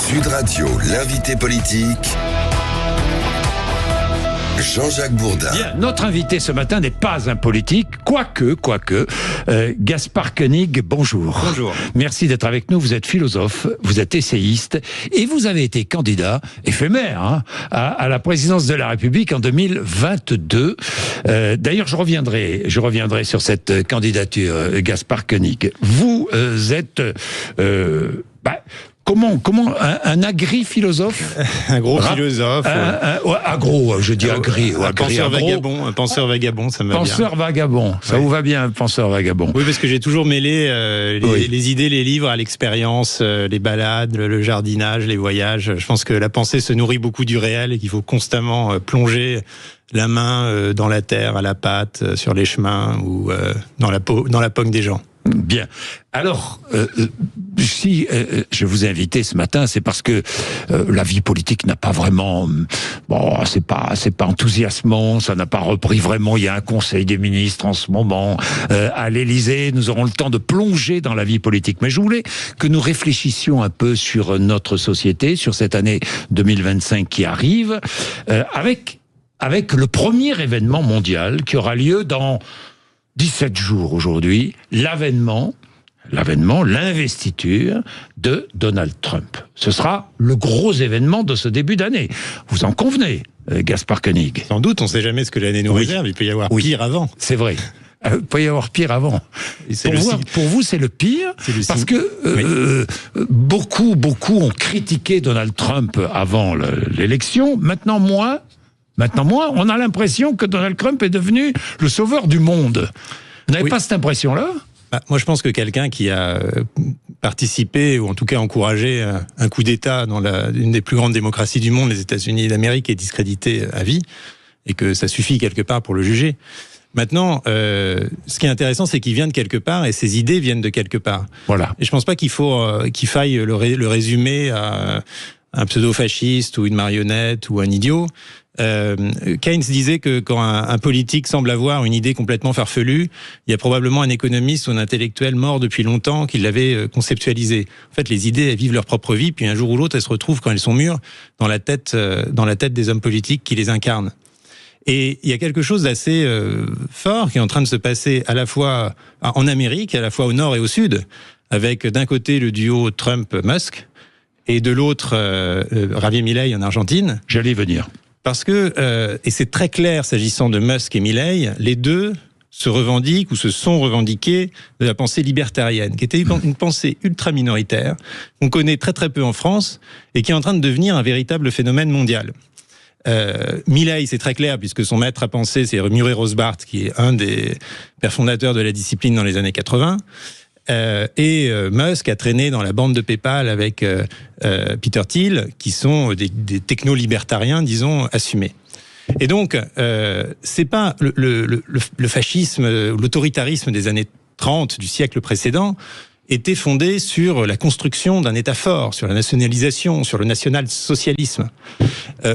Sud Radio, l'invité politique, Jean-Jacques Bourdin. Bien, notre invité ce matin n'est pas un politique, quoique. Gaspard Koenig, bonjour. Bonjour. Merci d'être avec nous. Vous êtes philosophe, vous êtes essayiste et vous avez été candidat éphémère à la présidence de la République en 2022. D'ailleurs, je reviendrai sur cette candidature, Gaspard Koenig. Vous êtes... Comment un agri-philosophe? Un gros philosophe. Je dis agri. Un penseur vagabond, ça me va bien. Penseur vagabond, ça vous va bien, penseur vagabond. Oui, parce que j'ai toujours mêlé les idées, les livres à l'expérience, les balades, le jardinage, les voyages. Je pense que la pensée se nourrit beaucoup du réel et qu'il faut constamment plonger la main dans la terre, à la pâte, sur les chemins ou dans la pogne des gens. Bien. Alors, si je vous ai invité ce matin, c'est parce que la vie politique n'a pas vraiment... c'est pas enthousiasmant, ça n'a pas repris vraiment. Il y a un conseil des ministres en ce moment à l'Élysée. Nous aurons le temps de plonger dans la vie politique. Mais je voulais que nous réfléchissions un peu sur notre société, sur cette année 2025 qui arrive, avec le premier événement mondial qui aura lieu dans 17 jours aujourd'hui, l'investiture de Donald Trump. Ce sera le gros événement de ce début d'année. Vous en convenez, Gaspard Koenig? Sans doute, on ne sait jamais ce que l'année nous réserve. Il peut y avoir pire avant. C'est vrai. Il peut y avoir pire avant. Pour vous, c'est le pire, parce que beaucoup ont critiqué Donald Trump avant l'élection. Maintenant, on a l'impression que Donald Trump est devenu le sauveur du monde. Vous n'avez pas cette impression-là ? Moi, je pense que quelqu'un qui a participé, ou en tout cas encouragé un coup d'État dans une des plus grandes démocraties du monde, les États-Unis d'Amérique, est discrédité à vie, et que ça suffit quelque part pour le juger. Maintenant, ce qui est intéressant, c'est qu'il vient de quelque part, et ses idées viennent de quelque part. Voilà. Et je pense pas qu'il faille le résumer à un pseudo-fasciste, ou une marionnette, ou un idiot. Keynes disait que quand un politique semble avoir une idée complètement farfelue, il y a probablement un économiste ou un intellectuel mort depuis longtemps qui l'avait conceptualisé. En fait, les idées, elles vivent leur propre vie, puis un jour ou l'autre, elles se retrouvent, quand elles sont mûres, dans la tête des hommes politiques qui les incarnent. Et il y a quelque chose d'assez fort qui est en train de se passer à la fois en Amérique, à la fois au nord et au sud, avec d'un côté le duo Trump-Musk, et de l'autre Javier Milei en Argentine. J'allais y venir. Parce que, et c'est très clair s'agissant de Musk et Milei, les deux se revendiquent ou se sont revendiqués de la pensée libertarienne, qui était une pensée ultra minoritaire, qu'on connaît très très peu en France, et qui est en train de devenir un véritable phénomène mondial. Milei, c'est très clair, puisque son maître à penser, c'est Murray Rothbard, qui est un des pères fondateurs de la discipline dans les années 80. Et Musk a traîné dans la bande de PayPal avec Peter Thiel, qui sont des techno-libertariens, disons, assumés. Et donc, c'est pas le fascisme, l'autoritarisme des années 30 du siècle précédent était fondé sur la construction d'un État fort, sur la nationalisation, sur le national-socialisme.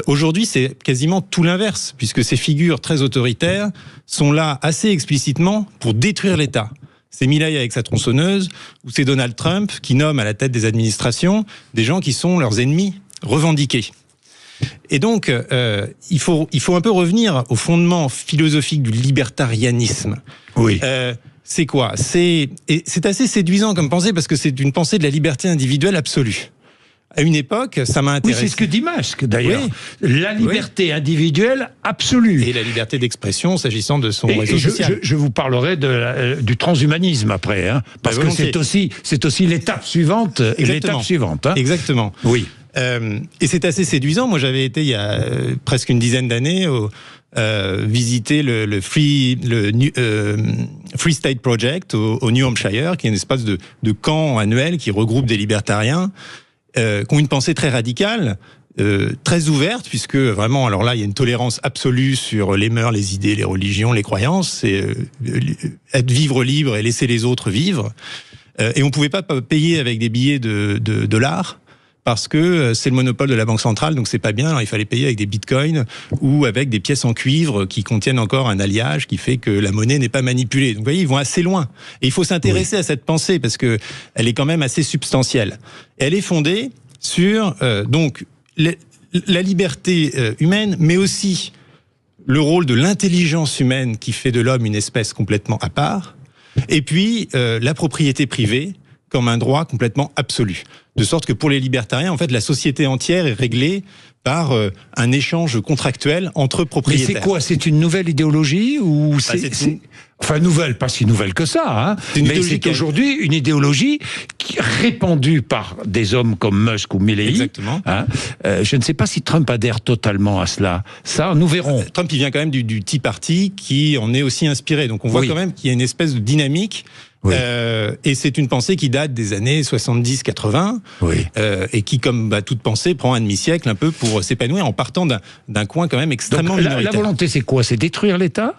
Aujourd'hui, c'est quasiment tout l'inverse, puisque ces figures très autoritaires sont là assez explicitement pour détruire l'État. C'est Milei avec sa tronçonneuse, ou c'est Donald Trump qui nomme à la tête des administrations des gens qui sont leurs ennemis revendiqués. Et donc, il faut un peu revenir au fondement philosophique du libertarianisme. Oui. C'est quoi ? C'est assez séduisant comme pensée, parce que c'est une pensée de la liberté individuelle absolue. À une époque, ça m'a intéressé. Oui, c'est ce que dit Musk, d'ailleurs. Oui. La liberté individuelle absolue. Et la liberté d'expression, s'agissant de son réseau social. Je vous parlerai du transhumanisme après, parce que c'est aussi l'étape suivante. Exactement. Oui. Et c'est assez séduisant. Moi, j'avais été, il y a presque une dizaine d'années, visiter le Free State Project au New Hampshire, qui est une espèce de camp annuel qui regroupe des libertariens, qui ont une pensée très radicale, très ouverte, puisque vraiment, alors là, il y a une tolérance absolue sur les mœurs, les idées, les religions, les croyances. C'est vivre libre et laisser les autres vivre. Et on pouvait pas payer avec des billets de dollars, parce que c'est le monopole de la Banque centrale, donc c'est pas bien. Alors il fallait payer avec des bitcoins ou avec des pièces en cuivre qui contiennent encore un alliage qui fait que la monnaie n'est pas manipulée. Donc vous voyez, ils vont assez loin. Et il faut s'intéresser à cette pensée parce que elle est quand même assez substantielle. Et elle est fondée sur donc la liberté humaine, mais aussi le rôle de l'intelligence humaine qui fait de l'homme une espèce complètement à part, et puis la propriété privée comme un droit complètement absolu. De sorte que pour les libertariens, en fait, la société entière est réglée par un échange contractuel entre propriétaires. Mais c'est quoi? C'est une nouvelle idéologie ou Enfin, nouvelle, pas si nouvelle que ça, hein. Mais c'est aujourd'hui une idéologie répandue par des hommes comme Musk ou Milley. Exactement. Hein. Je ne sais pas si Trump adhère totalement à cela. Ça, nous verrons. Trump, il vient quand même du Tea Party qui en est aussi inspiré. Donc on voit quand même qu'il y a une espèce de dynamique. Oui. Et c'est une pensée qui date des années 70-80 et qui, comme toute pensée, prend un demi-siècle un peu pour s'épanouir en partant d'un coin quand même extrêmement minoritaire. La volonté, c'est quoi? C'est détruire l'État?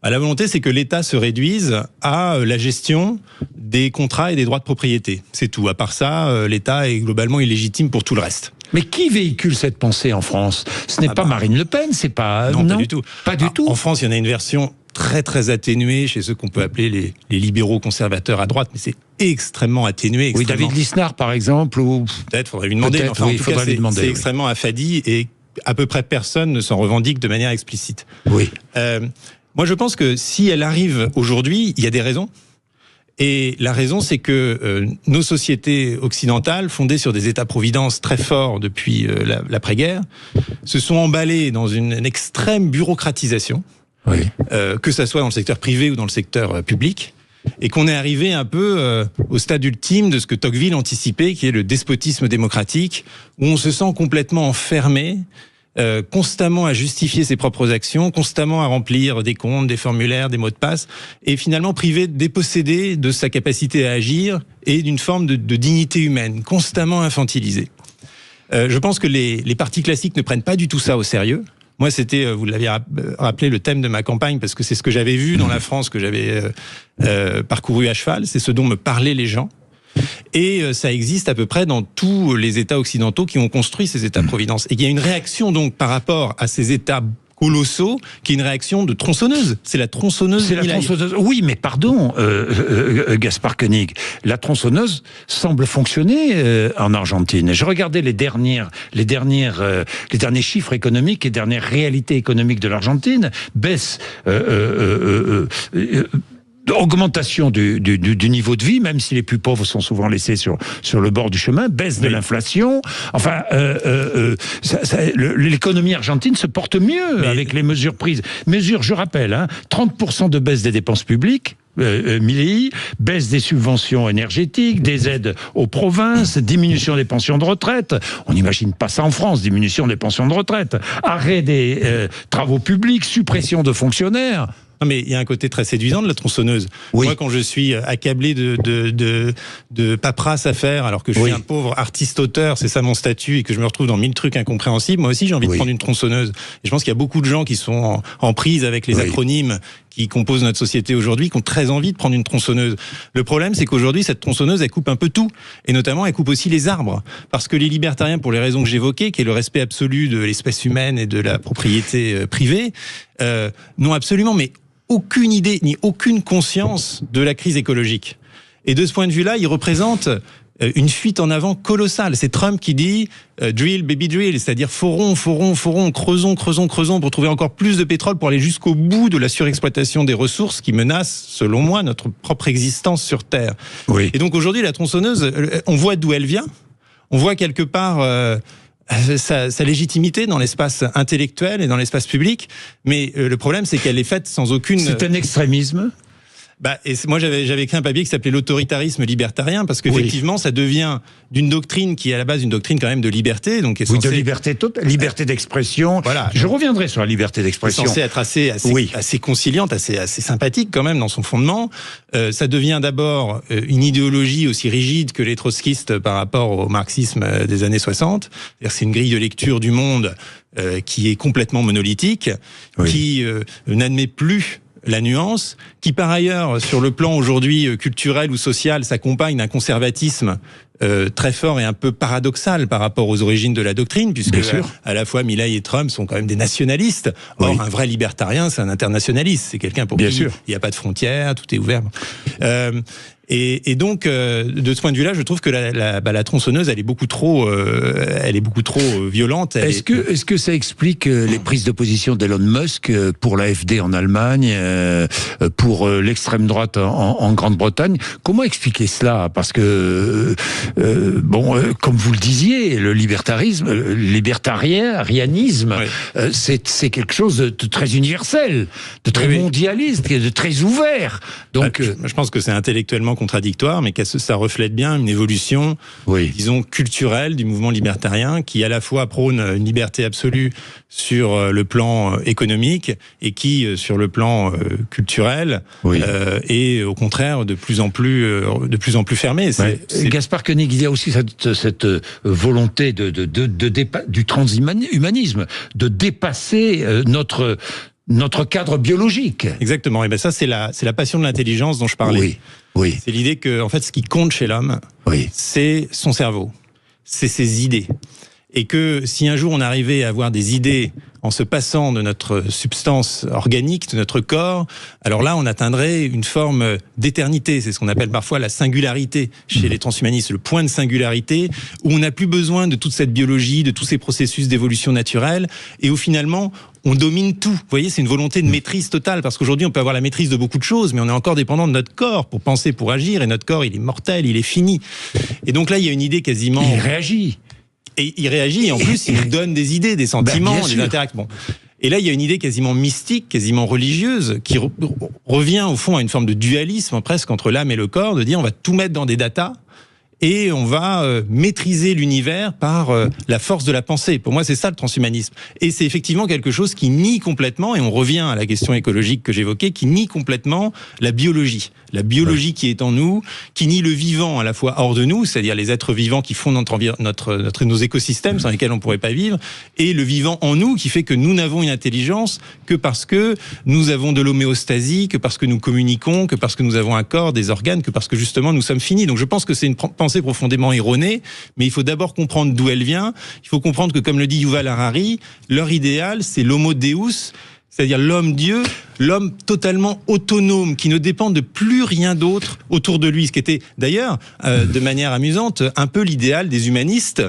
La volonté, c'est que l'État se réduise à la gestion des contrats et des droits de propriété. C'est tout. À part ça, l'État est globalement illégitime pour tout le reste. Mais qui véhicule cette pensée en France? Ce n'est pas Marine Le Pen, c'est pas... Non, pas du tout. Pas du tout. En France, il y en a une version très très atténuée chez ceux qu'on peut appeler les libéraux conservateurs à droite, mais c'est extrêmement atténué. Oui, David Lisnard, par exemple, ou... Peut-être, faudrait lui demander. Enfin, en tout cas, c'est extrêmement affadi et à peu près personne ne s'en revendique de manière explicite. Oui. Moi, je pense que si elle arrive aujourd'hui, il y a des raisons. Et la raison, c'est que nos sociétés occidentales, fondées sur des États-providence très forts depuis l'après-guerre, se sont emballées dans une extrême bureaucratisation, que ça soit dans le secteur privé ou dans le secteur public, et qu'on est arrivé un peu au stade ultime de ce que Tocqueville anticipait, qui est le despotisme démocratique, où on se sent complètement enfermé, constamment à justifier ses propres actions, constamment à remplir des comptes, des formulaires, des mots de passe, et finalement privé, dépossédé de sa capacité à agir et d'une forme de dignité humaine, constamment infantilisée. Je pense que les partis classiques ne prennent pas du tout ça au sérieux. Moi, c'était, vous l'avez rappelé, le thème de ma campagne, parce que c'est ce que j'avais vu dans la France que j'avais parcouru à cheval, c'est ce dont me parlaient les gens. Et ça existe à peu près dans tous les États occidentaux qui ont construit ces États-providence. Et il y a une réaction donc par rapport à ces États colossaux, qui est une réaction de tronçonneuse. C'est la tronçonneuse. C'est la tronçonneuse. Oui, mais pardon, Gaspard Koenig, la tronçonneuse semble fonctionner en Argentine. Je regardais les derniers chiffres économiques et dernières réalités économiques de l'Argentine, baisse. Augmentation du niveau de vie, même si les plus pauvres sont souvent laissés sur le bord du chemin, baisse de l'inflation. Enfin, l'économie argentine se porte mieux avec les mesures prises. Mesures, je rappelle, 30% de baisse des dépenses publiques. Milley, baisse des subventions énergétiques, des aides aux provinces, diminution des pensions de retraite. On n'imagine pas ça en France, diminution des pensions de retraite. Arrêt des travaux publics, suppression de fonctionnaires. Non, mais il y a un côté très séduisant de la tronçonneuse. Oui. Moi, quand je suis accablé de paperasse à faire, alors que je suis un pauvre artiste-auteur, c'est ça mon statut, et que je me retrouve dans 1000 trucs incompréhensibles, moi aussi j'ai envie de prendre une tronçonneuse. Et je pense qu'il y a beaucoup de gens qui sont en prise avec les acronymes qui composent notre société aujourd'hui, qui ont très envie de prendre une tronçonneuse. Le problème, c'est qu'aujourd'hui, cette tronçonneuse, elle coupe un peu tout. Et notamment, elle coupe aussi les arbres. Parce que les libertariens, pour les raisons que j'évoquais, qui est le respect absolu de l'espèce humaine et de la propriété privée, n'ont absolument, mais aucune idée ni aucune conscience de la crise écologique. Et de ce point de vue-là, il représente une fuite en avant colossale. C'est Trump qui dit drill, baby drill, c'est-à-dire forons, creusons pour trouver encore plus de pétrole pour aller jusqu'au bout de la surexploitation des ressources qui menacent, selon moi, notre propre existence sur Terre. Oui. Et donc aujourd'hui, la tronçonneuse, on voit d'où elle vient, on voit quelque part sa légitimité dans l'espace intellectuel et dans l'espace public, mais le problème c'est qu'elle est faite sans aucune... C'est un extrémisme. Et moi j'avais écrit un papier qui s'appelait l'autoritarisme libertarien, parce qu'effectivement ça devient d'une doctrine qui est à la base une doctrine quand même de liberté, donc est censée... de liberté totale, liberté d'expression. Voilà. Je reviendrai sur la liberté d'expression. C'est censé être assez conciliante, assez sympathique quand même dans son fondement. Ça devient d'abord une idéologie aussi rigide que les trotskistes par rapport au marxisme des années 60. C'est une grille de lecture du monde qui est complètement monolithique, qui n'admet plus la nuance, qui par ailleurs, sur le plan aujourd'hui culturel ou social, s'accompagne d'un conservatisme très fort et un peu paradoxal par rapport aux origines de la doctrine, puisque à la fois Milley et Trump sont quand même des nationalistes. Or, un vrai libertarien, c'est un internationaliste. C'est quelqu'un pour qui il n'y a pas de frontières, tout est ouvert. Et donc, de ce point de vue-là, je trouve que la tronçonneuse, elle est beaucoup trop violente. Est-ce que ça explique les prises de position d'Elon Musk pour l'AfD en Allemagne, pour l'extrême droite en Grande-Bretagne? Comment expliquer cela? Parce que, comme vous le disiez, le libertarianisme, oui. C'est quelque chose de très universel, de très mondialiste, de très ouvert. Donc, je pense que c'est intellectuellement contradictoire, mais que ça reflète bien une évolution, disons, culturelle du mouvement libertarien, qui à la fois prône une liberté absolue sur le plan économique et qui, sur le plan culturel, est au contraire de plus en plus fermé. Gaspard Koenig, il y a aussi cette volonté du transhumanisme, de dépasser notre cadre biologique. Exactement. Et ben ça, c'est la passion de l'intelligence dont je parlais. Oui. C'est l'idée que, en fait, ce qui compte chez l'homme, c'est son cerveau, c'est ses idées. Et que si un jour on arrivait à avoir des idées en se passant de notre substance organique, de notre corps, alors là on atteindrait une forme d'éternité. C'est ce qu'on appelle parfois la singularité chez les transhumanistes, le point de singularité où on n'a plus besoin de toute cette biologie, de tous ces processus d'évolution naturelle, et où finalement on domine tout. Vous voyez, c'est une volonté de maîtrise totale, parce qu'aujourd'hui on peut avoir la maîtrise de beaucoup de choses, mais on est encore dépendant de notre corps pour penser, pour agir, et notre corps il est mortel, il est fini. Et donc là il y a une idée quasiment... Il réagit. Et il réagit, et en plus, il nous donne des idées, des sentiments, des interactions. Bon. Et là, il y a une idée quasiment mystique, quasiment religieuse, qui revient au fond à une forme de dualisme presque entre l'âme et le corps, de dire on va tout mettre dans des datas, et on va maîtriser l'univers par la force de la pensée. Pour moi, c'est ça le transhumanisme. Et c'est effectivement quelque chose qui nie complètement, et on revient à la question écologique que j'évoquais, qui nie complètement la biologie. La biologie qui est en nous, qui nie le vivant à la fois hors de nous, c'est-à-dire les êtres vivants qui font nos écosystèmes sans lesquels on ne pourrait pas vivre, et le vivant en nous qui fait que nous n'avons une intelligence que parce que nous avons de l'homéostasie, que parce que nous communiquons, que parce que nous avons un corps, des organes, que parce que justement nous sommes finis. Donc je pense que c'est une pensée profondément erronée, mais il faut d'abord comprendre d'où elle vient. Il faut comprendre que, comme le dit Yuval Harari, leur idéal, c'est l'homo deus, c'est-à-dire l'homme-dieu, l'homme totalement autonome, qui ne dépend de plus rien d'autre autour de lui. Ce qui était d'ailleurs, de manière amusante, un peu l'idéal des humanistes,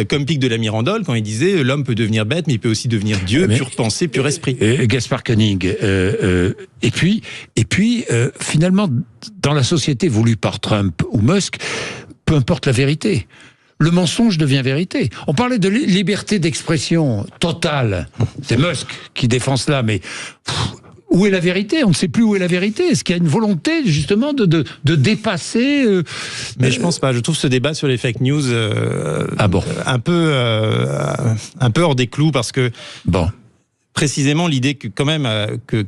comme Pic de la Mirandole, quand il disait l'homme peut devenir bête, mais il peut aussi devenir Dieu, pure pensée, pur esprit. Gaspard Koenig. Et puis, finalement, dans la société voulue par Trump ou Musk, peu importe la vérité. Le mensonge devient vérité. On parlait de liberté d'expression totale. C'est Musk qui défend cela, mais où est la vérité? On ne sait plus où est la vérité. Est-ce qu'il y a une volonté, justement, de dépasser... Mais je pense pas. Je trouve ce débat sur les fake news un peu hors des clous, parce que précisément l'idée que quand même que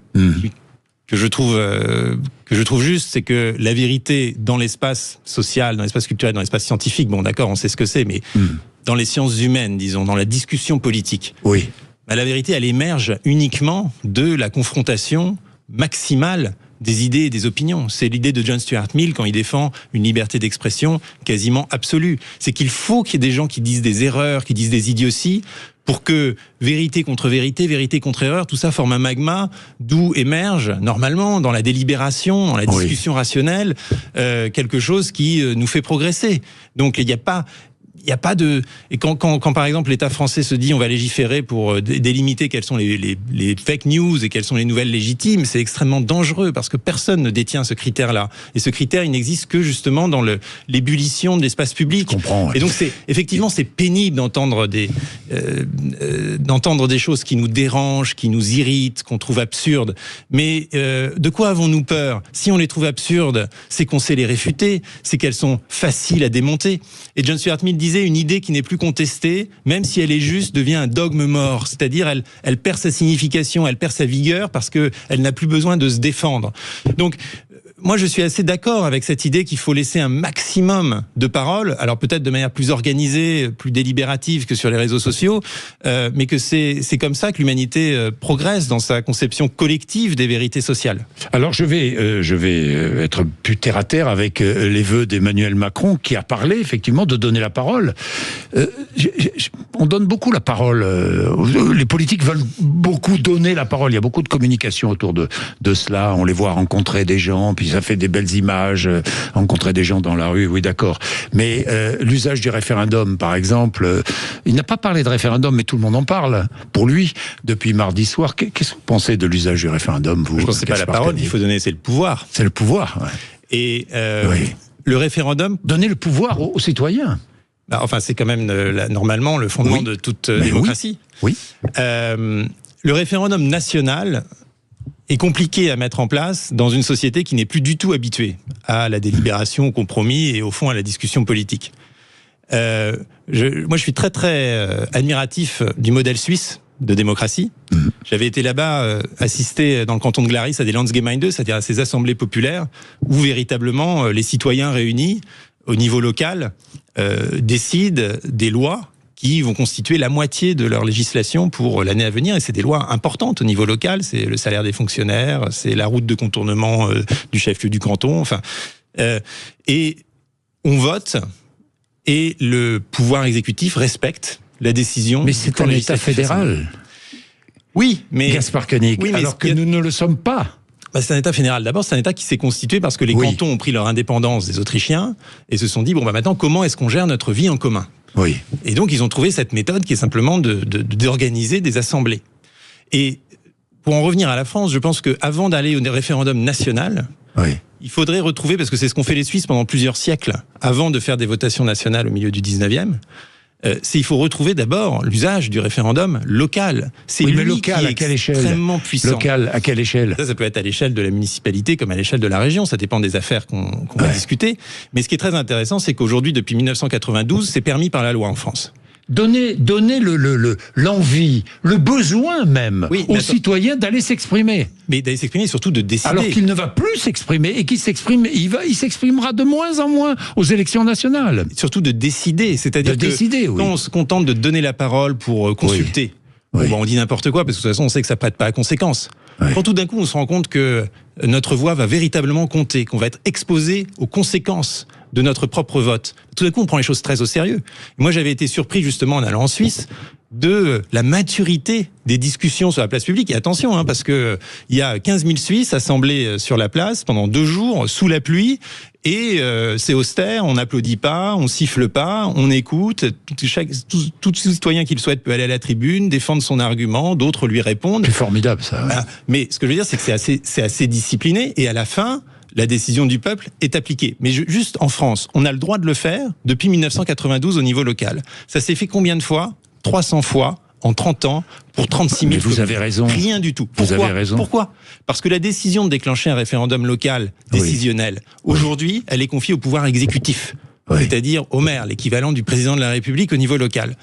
je trouve juste, c'est que la vérité dans l'espace social, dans l'espace culturel, dans l'espace scientifique, bon d'accord, on sait ce que c'est, mais dans les sciences humaines, disons, dans la discussion politique, la vérité, elle émerge uniquement de la confrontation maximale des idées et des opinions. C'est l'idée de John Stuart Mill quand il défend une liberté d'expression quasiment absolue. C'est qu'il faut qu'il y ait des gens qui disent des erreurs, qui disent des idioties, pour que vérité contre erreur, tout ça forme un magma d'où émerge, normalement, dans la délibération, dans la discussion rationnelle, quelque chose qui nous fait progresser. Donc il n'y a pas de... Et quand par exemple l'État français se dit on va légiférer pour délimiter quelles sont les fake news et quelles sont les nouvelles légitimes, c'est extrêmement dangereux, parce que personne ne détient ce critère-là. Et ce critère, il n'existe que justement dans l'ébullition de l'espace public. Je comprends, Et donc effectivement c'est pénible d'entendre des choses qui nous dérangent, qui nous irritent, qu'on trouve absurdes. Mais de quoi avons-nous peur? Si on les trouve absurdes, c'est qu'on sait les réfuter, c'est qu'elles sont faciles à démonter. Et John Stuart Mill disait une idée qui n'est plus contestée, même si elle est juste, devient un dogme mort. C'est-à-dire, elle perd sa signification, elle perd sa vigueur parce que elle n'a plus besoin de se défendre. Donc, moi, je suis assez d'accord avec cette idée qu'il faut laisser un maximum de parole, alors peut-être de manière plus organisée, plus délibérative que sur les réseaux sociaux, mais que c'est comme ça que l'humanité progresse dans sa conception collective des vérités sociales. Alors je vais être plus terre à terre avec les vœux d'Emmanuel Macron, qui a parlé effectivement de donner la parole. On donne beaucoup la parole. Les politiques veulent beaucoup donner la parole. Il y a beaucoup de communication autour de cela. On les voit rencontrer des gens, puis ça fait des belles images, rencontrer des gens dans la rue, oui d'accord. Mais l'usage du référendum, par exemple, il n'a pas parlé de référendum, mais tout le monde en parle. Pour lui, depuis mardi soir, qu'est-ce que vous pensez de l'usage du référendum, vous? Je pense que c'est pas la parole qu'il faut donner, c'est le pouvoir. C'est le pouvoir, ouais. Et le référendum... Donner le pouvoir aux citoyens. Bah, enfin, c'est quand même normalement le fondement de toute démocratie. Oui. Le référendum national est compliqué à mettre en place dans une société qui n'est plus du tout habituée à la délibération, au compromis et au fond à la discussion politique. Moi, je suis très très admiratif du modèle suisse de démocratie. J'avais été là-bas assister dans le canton de Glaris à des Landsgemeinde, c'est-à-dire à ces assemblées populaires où véritablement les citoyens réunis au niveau local décident des lois qui vont constituer la moitié de leur législation pour l'année à venir. Et c'est des lois importantes au niveau local. C'est le salaire des fonctionnaires, c'est la route de contournement du chef-lieu du canton. Enfin, et on vote et le pouvoir exécutif respecte la décision. Mais c'est un État fédéral. Oui, mais... Gaspard Koenig, oui, alors que nous ne le sommes pas. Bah, c'est un État fédéral. D'abord, c'est un État qui s'est constitué parce que les cantons ont pris leur indépendance des Autrichiens et se sont dit, bon, bah, maintenant, comment est-ce qu'on gère notre vie en commun? Oui. Et donc, ils ont trouvé cette méthode qui est simplement d'organiser des assemblées. Et pour en revenir à la France, je pense qu'avant d'aller au référendum national, il faudrait retrouver, parce que c'est ce qu'ont fait les Suisses pendant plusieurs siècles, avant de faire des votations nationales au milieu du 19e, il faut retrouver d'abord l'usage du référendum local. C'est lui local, qui est extrêmement puissant. Local, à quelle échelle? Ça peut être à l'échelle de la municipalité comme à l'échelle de la région. Ça dépend des affaires qu'on va discuter. Mais ce qui est très intéressant, c'est qu'aujourd'hui, depuis 1992, c'est permis par la loi en France. Donner l'envie, le besoin même aux citoyens d'aller s'exprimer. Mais d'aller s'exprimer, surtout de décider. Alors qu'il ne va plus s'exprimer et qu'il s'exprime, il s'exprimera de moins en moins aux élections nationales. Surtout de décider, c'est-à-dire que quand on se contente de donner la parole pour consulter, bon, on dit n'importe quoi parce que de toute façon on sait que ça prête pas à conséquence. Quand tout d'un coup on se rend compte que notre voix va véritablement compter, qu'on va être exposé aux conséquences de notre propre vote, tout d'un coup on prend les choses très au sérieux. Moi j'avais été surpris justement en allant en Suisse de la maturité des discussions sur la place publique. Et attention, parce que il y a 15 000 Suisses assemblés sur la place pendant 2 jours sous la pluie. Et c'est austère, on n'applaudit pas, on siffle pas, on écoute. Tout citoyen qui le souhaite peut aller à la tribune, défendre son argument, d'autres lui répondent. C'est formidable ça. Voilà. Mais ce que je veux dire, c'est que c'est assez discipliné. Et à la fin, la décision du peuple est appliquée. Mais juste en France, on a le droit de le faire depuis 1992 au niveau local. Ça s'est fait combien de fois? 300 fois en 30 ans pour 36 000 Mais vous avez raison. Rien du tout. Vous avez raison. Pourquoi? Parce que la décision de déclencher un référendum local décisionnel, aujourd'hui, elle est confiée au pouvoir exécutif. C'est-à-dire au maire, l'équivalent du président de la République au niveau local.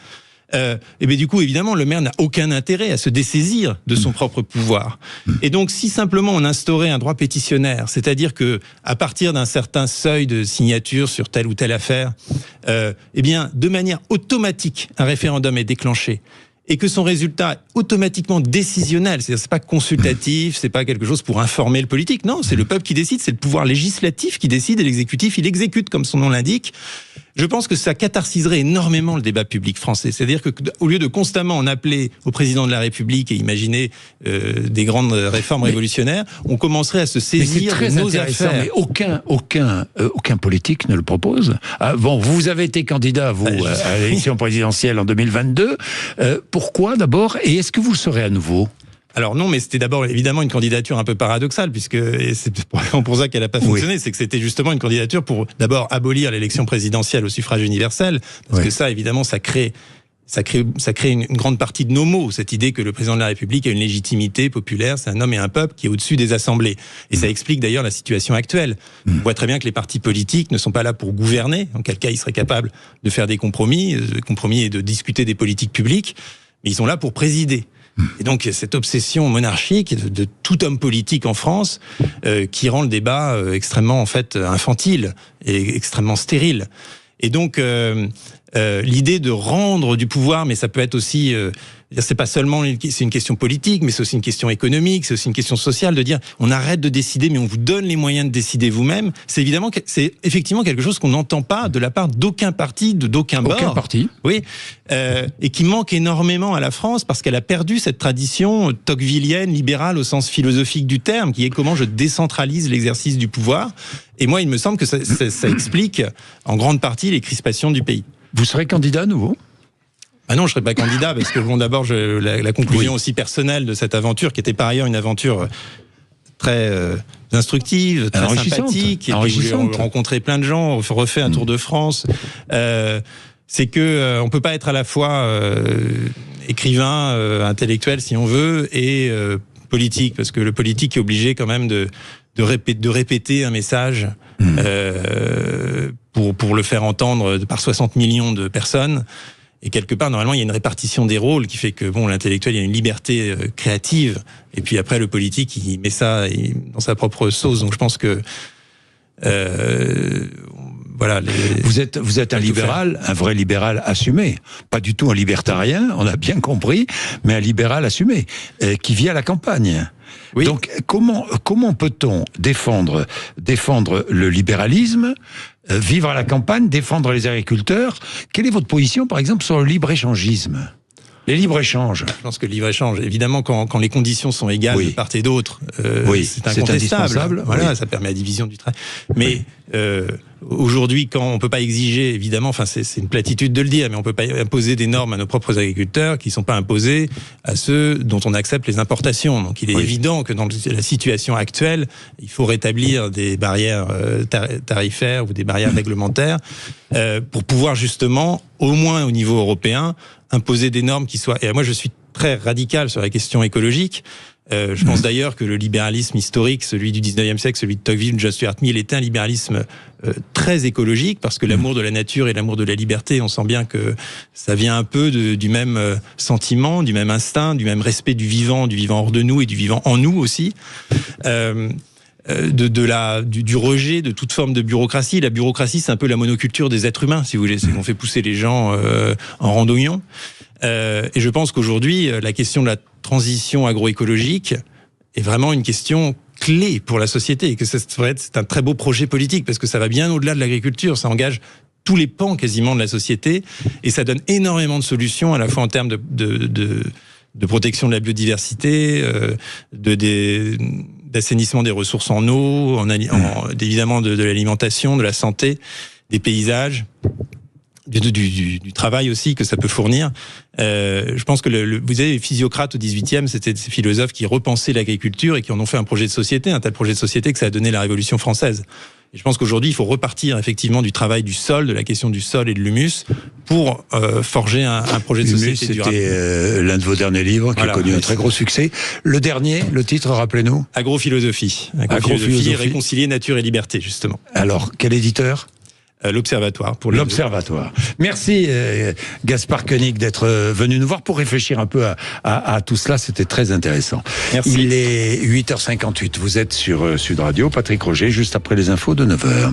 Et bien du coup, évidemment, le maire n'a aucun intérêt à se dessaisir de son propre pouvoir. Et donc, si simplement on instaurait un droit pétitionnaire, c'est-à-dire que à partir d'un certain seuil de signature sur telle ou telle affaire, eh bien, de manière automatique, un référendum est déclenché. Et que son résultat est automatiquement décisionnel, c'est-à-dire c'est pas consultatif, c'est pas quelque chose pour informer le politique, non, c'est le peuple qui décide, c'est le pouvoir législatif qui décide et l'exécutif il exécute comme son nom l'indique. Je pense que ça catharsiserait énormément le débat public français, c'est-à-dire que au lieu de constamment en appeler au président de la République et imaginer des grandes réformes révolutionnaires, on commencerait à se saisir de nos affaires. Mais aucun politique ne le propose. Bon, vous avez été candidat à l'élection présidentielle en 2022. Pourquoi d'abord? Et est-ce que vous le serez à nouveau? Alors non, mais c'était d'abord évidemment une candidature un peu paradoxale, puisque et c'est pour ça qu'elle n'a pas fonctionné, c'est que c'était justement une candidature pour d'abord abolir l'élection présidentielle au suffrage universel, parce que ça, évidemment, ça crée une grande partie de nos maux, cette idée que le président de la République a une légitimité populaire, c'est un homme et un peuple qui est au-dessus des assemblées. Et ça explique d'ailleurs la situation actuelle. On voit très bien que les partis politiques ne sont pas là pour gouverner, en quel cas ils seraient capables de faire des compromis et de discuter des politiques publiques, mais ils sont là pour présider. Et donc cette obsession monarchique de tout homme politique en France qui rend le débat extrêmement en fait infantile et extrêmement stérile. Et donc l'idée de rendre du pouvoir, mais ça peut être aussi, c'est pas seulement c'est une question politique, mais c'est aussi une question économique, c'est aussi une question sociale, de dire on arrête de décider, mais on vous donne les moyens de décider vous-même. C'est effectivement quelque chose qu'on n'entend pas de la part d'aucun parti, d'aucun bord. Aucun parti. Oui, et qui manque énormément à la France parce qu'elle a perdu cette tradition tocquevillienne, libérale au sens philosophique du terme, qui est comment je décentralise l'exercice du pouvoir. Et moi, il me semble que ça explique en grande partie les crispations du pays. Vous serez candidat à nouveau ? Ah non, je serai pas candidat parce que bon, d'abord, la conclusion aussi personnelle de cette aventure, qui était par ailleurs une aventure très instructive, très sympathique, et puis j'ai rencontré plein de gens, refait un tour de France. C'est que on peut pas être à la fois écrivain, intellectuel si on veut, et politique, parce que le politique est obligé quand même de répéter un message pour le faire entendre par 60 millions de personnes. Et quelque part, normalement, il y a une répartition des rôles qui fait que, bon, l'intellectuel, il y a une liberté créative. Et puis après, le politique, il met ça dans sa propre sauce. Donc je pense que, voilà. Vous êtes un libéral, un vrai libéral assumé. Pas du tout un libertarien, on a bien compris, mais un libéral assumé, qui vit à la campagne. Oui. Donc, comment peut-on défendre le libéralisme, vivre à la campagne, défendre les agriculteurs? Quelle est votre position, par exemple, sur le libre-échangisme? Les libres-échanges. Je pense que le libre-échange, évidemment, quand les conditions sont égales de part et d'autre, c'est incontestable. Voilà, ça permet la division du travail. Mais aujourd'hui, quand on peut pas exiger, évidemment, enfin c'est une platitude de le dire, mais on peut pas imposer des normes à nos propres agriculteurs qui sont pas imposées à ceux dont on accepte les importations. Donc il est évident que dans la situation actuelle, il faut rétablir des barrières tarifaires ou des barrières réglementaires pour pouvoir justement, au moins au niveau européen, imposer des normes qui soient... Et moi, je suis très radical sur la question écologique. Je pense d'ailleurs que le libéralisme historique, celui du 19e siècle, celui de Tocqueville, John Stuart Mill, était un libéralisme très écologique, parce que l'amour de la nature et l'amour de la liberté, on sent bien que ça vient un peu du même sentiment, du même instinct, du même respect du vivant hors de nous et du vivant en nous aussi. Du rejet de toute forme de bureaucratie. La bureaucratie, c'est un peu la monoculture des êtres humains, si vous voulez. C'est qu'on fait pousser les gens en randonnion. Et je pense qu'aujourd'hui, la question de la transition agroécologique est vraiment une question clé pour la société, et que c'est un très beau projet politique, parce que ça va bien au-delà de l'agriculture, ça engage tous les pans quasiment de la société, et ça donne énormément de solutions, à la fois en termes de protection de la biodiversité, d'assainissement des ressources en eau, évidemment de l'alimentation, de la santé, des paysages, du travail aussi que ça peut fournir. Je pense que vous avez les physiocrates au 18e, c'était ces philosophes qui repensaient l'agriculture et qui en ont fait un projet de société, un tel projet de société que ça a donné la Révolution française. Et je pense qu'aujourd'hui, il faut repartir effectivement du travail du sol, de la question du sol et de l'humus, pour forger un projet de société durable. C'était l'un de vos derniers livres qui a connu un très gros succès. Le dernier, le titre, rappelez-nous. Agrophilosophie. Agrophilosophie, réconcilier nature et liberté, justement. Alors, quel éditeur ? L'Observatoire. L'Observatoire. Merci Gaspard Koenig d'être venu nous voir pour réfléchir un peu à tout cela, c'était très intéressant. Merci. Il est 8h58, vous êtes sur Sud Radio, Patrick Roger, juste après les infos de 9h.